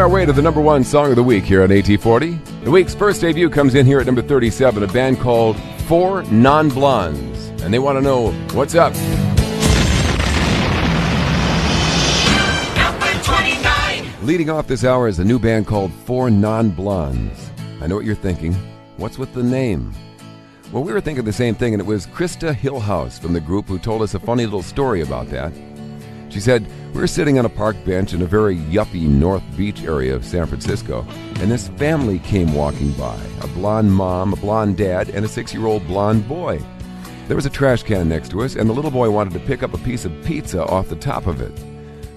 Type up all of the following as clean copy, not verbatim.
our way to the number one song of the week here on AT40. The week's first debut comes in here at number 37, a band called 4 Non-Blondes. And they want to know what's up. Number 29. Leading off this hour is a new band called 4 Non-Blondes. I know what you're thinking. What's with the name? Well, we were thinking the same thing, and it was Christa Hillhouse from the group who told us a funny little story about that. She said, we were sitting on a park bench in a very yuppie North Beach area of San Francisco, and this family came walking by, a blonde mom, a blonde dad, and a 6-year-old blonde boy. There was a trash can next to us, and the little boy wanted to pick up a piece of pizza off the top of it.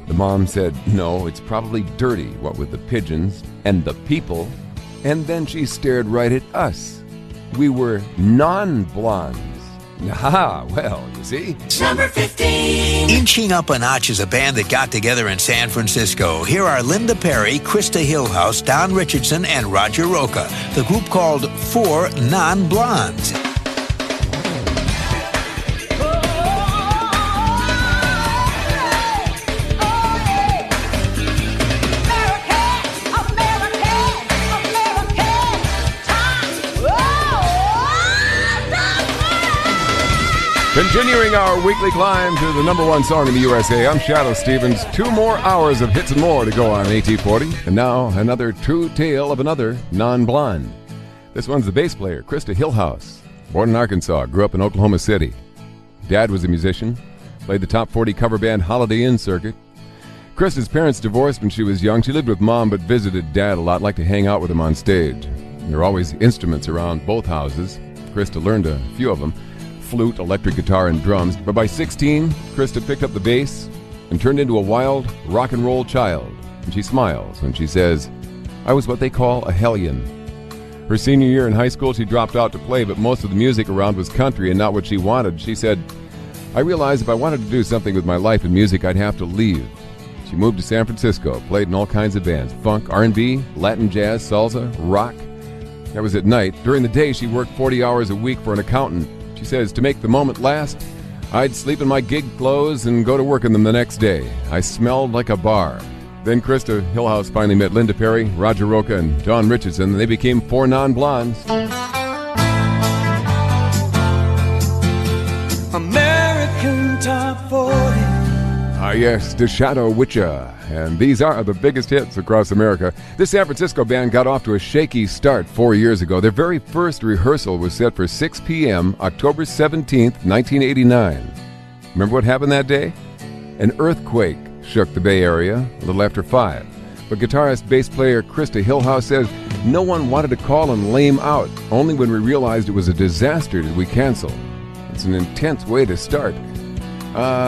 The mom said, no, it's probably dirty, what with the pigeons and the people. And then she stared right at us. We were non-blondes. Ah, well, you see. Number 15. Inching up a notch is a band that got together in San Francisco. Here are Linda Perry, Christa Hillhouse, Don Richardson, and Roger Roca. The group called 4 Non-Blondes. Continuing our weekly climb to the number one song in the USA, I'm Shadoe Stevens. 2 more hours of hits and more to go on AT40. And now, another true tale of another non-blonde. This one's the bass player, Christa Hillhouse. Born in Arkansas, grew up in Oklahoma City. Dad was a musician, played the top 40 cover band Holiday Inn circuit. Christa's parents divorced when she was young. She lived with Mom but visited Dad a lot, liked to hang out with him on stage. There were always instruments around both houses. Christa learned a few of them. Flute, electric guitar, and drums. But by 16, Christa picked up the bass and turned into a wild rock and roll child. And she smiles when she says, I was what they call a hellion. Her senior year in high school, she dropped out to play, but most of the music around was country and not what she wanted. She said, I realized if I wanted to do something with my life in music, I'd have to leave. She moved to San Francisco, played in all kinds of bands, funk, R&B, Latin jazz, salsa, rock. That was at night. During the day, she worked 40 hours a week for an accountant. She says, to make the moment last, I'd sleep in my gig clothes and go to work in them the next day. I smelled like a bar. Then Christa Hillhouse finally met Linda Perry, Roger Roca, and Don Richardson, and they became 4 Non-Blondes. American Top 40. Ah, yes, the Shadow Witcher. And these are the biggest hits across America. This San Francisco band got off to a shaky start 4 years ago. Their very first rehearsal was set for 6 p.m., October 17th, 1989. Remember what happened that day? An earthquake shook the Bay Area a little after 5. But guitarist, bass player Christa Hillhouse says, no one wanted to call and lame out. Only when we realized it was a disaster did we cancel. It's an intense way to start.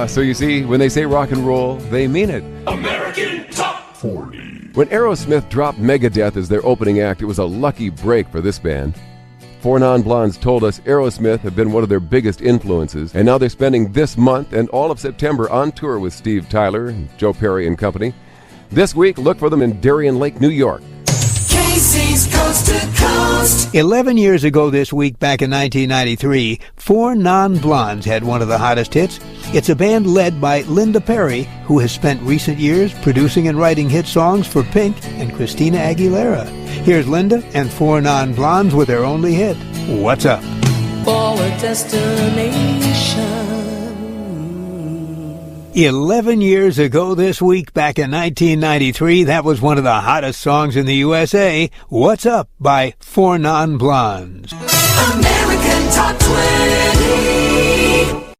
So you see, when they say rock and roll, they mean it. American Top 40. When Aerosmith dropped Megadeth as their opening act, it was a lucky break for this band. 4 Non-Blondes told us Aerosmith have been one of their biggest influences, and now they're spending this month and all of September on tour with Steve Tyler, Joe Perry and company. This week, look for them in Darien Lake, New York. Casey's Coast to Coast. 11 years ago this week, back in 1993, 4 Non-Blondes had one of the hottest hits. It's a band led by Linda Perry, who has spent recent years producing and writing hit songs for Pink and Christina Aguilera. Here's Linda and 4 Non-Blondes with their only hit, What's Up? For a destination. 11 years ago this week, back in 1993, that was one of the hottest songs in the USA, What's Up by 4 Non-Blondes. American Top 20.